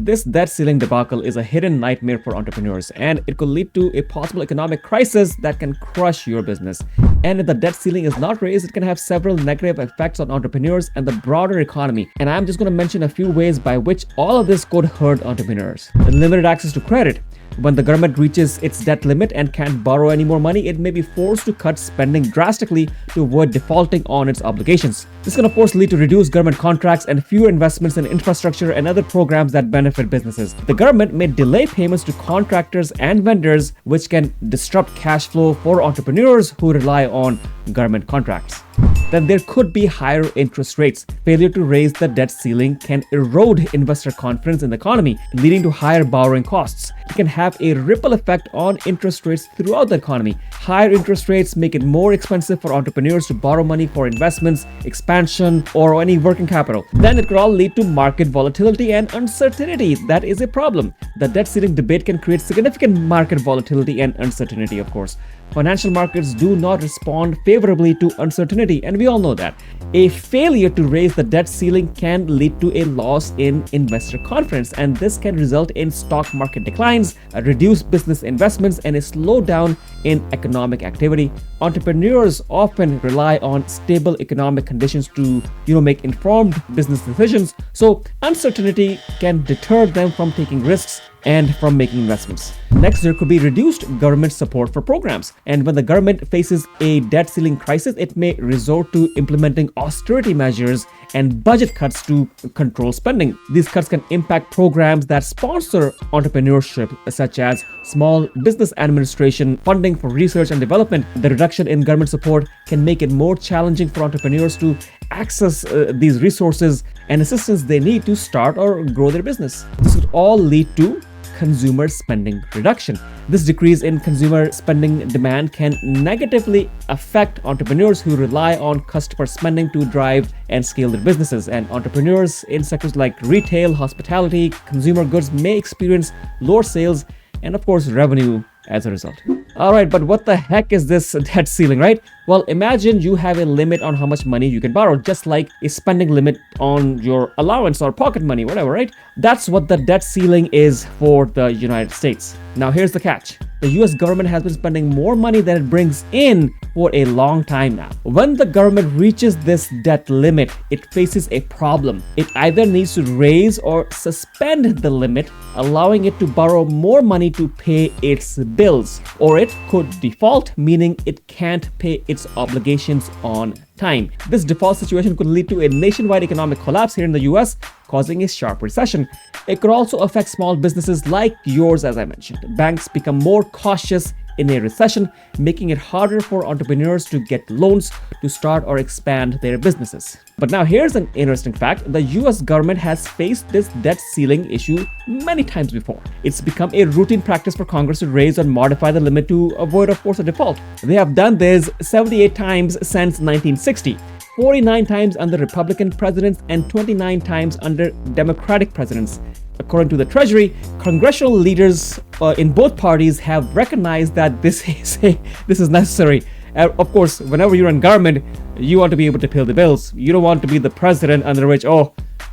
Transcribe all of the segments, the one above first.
This debt ceiling debacle is a hidden nightmare for entrepreneurs, and it could lead to a possible economic crisis that can crush your business. And if the debt ceiling is not raised, it can have several negative effects on entrepreneurs and the broader economy. And I'm just going to mention a few ways by which all of this could hurt entrepreneurs. Limited access to credit. When the government reaches its debt limit and can't borrow any more money, it may be forced to cut spending drastically to avoid defaulting on its obligations. This can of course lead to reduced government contracts and fewer investments in infrastructure and other programs that benefit businesses. The government may delay payments to contractors and vendors, which can disrupt cash flow for entrepreneurs who rely on government contracts. Then there could be higher interest rates. Failure to raise the debt ceiling can erode investor confidence in the economy, leading to higher borrowing costs. It can have a ripple effect on interest rates throughout the economy. Higher interest rates make it more expensive for entrepreneurs to borrow money for investments, expansion, or any working capital. Then it could all lead to market volatility and uncertainty. That is a problem. The debt ceiling debate can create significant market volatility and uncertainty, of course. Financial markets do not respond favorably to uncertainty, and we all know that. A failure to raise the debt ceiling can lead to a loss in investor confidence, and this can result in stock market declines, reduced business investments, and a slowdown in economic activity. Entrepreneurs often rely on stable economic conditions to, make informed business decisions, so uncertainty can deter them from taking risks and from making investments. Next, there could be reduced government support for programs. And when the government faces a debt ceiling crisis, it may resort to implementing austerity measures and budget cuts to control spending. These cuts can impact programs that sponsor entrepreneurship, such as small business administration, funding for research and development. The reduction in government support can make it more challenging for entrepreneurs to access these resources and assistance they need to start or grow their business. This would all lead to consumer spending reduction. This decrease in consumer spending demand can negatively affect entrepreneurs who rely on customer spending to drive and scale their businesses. And entrepreneurs in sectors like retail, hospitality, consumer goods may experience lower sales and of course revenue as a result. Alright, but what the heck is this debt ceiling, right? Well, imagine you have a limit on how much money you can borrow, just like a spending limit on your allowance or pocket money, whatever, right? That's what the debt ceiling is for the United States. Now, here's the catch. The US government has been spending more money than it brings in for a long time now. When the government reaches this debt limit, it faces a problem. It either needs to raise or suspend the limit, allowing it to borrow more money to pay its bills, or it could default, meaning it can't pay its obligations on time. This default situation could lead to a nationwide economic collapse here in the US, causing a sharp recession. It could also affect small businesses like yours, as I mentioned. Banks become more cautious in a recession, making it harder for entrepreneurs to get loans to start or expand their businesses. But now here's an interesting fact. The US government has faced this debt ceiling issue many times before. It's become a routine practice for Congress to raise or modify the limit to avoid, of course, a default. They have done this 78 times since 1960. 49 times under Republican presidents and 29 times under Democratic presidents. According to the Treasury, congressional leaders in both parties have recognized that this is necessary. Of course, whenever you're in government, you want to be able to pay the bills. You don't want to be the president under which,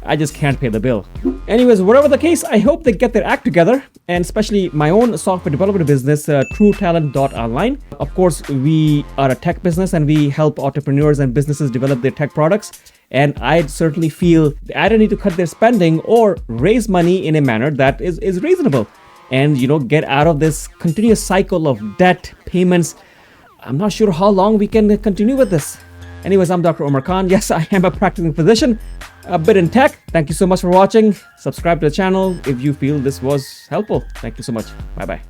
I just can't pay the bill. Anyways, whatever the case, I hope they get their act together, and especially my own software development business, TrueTalent.online. Of course, we are a tech business and we help entrepreneurs and businesses develop their tech products. And I certainly feel they either need to cut their spending or raise money in a manner that is reasonable and, get out of this continuous cycle of debt payments. I'm not sure how long we can continue with this. Anyways, I'm Dr. Omar Khan. Yes, I am a practicing physician, a bit in tech. Thank you so much for watching. Subscribe to the channel if you feel this was helpful. Thank you so much. Bye-bye.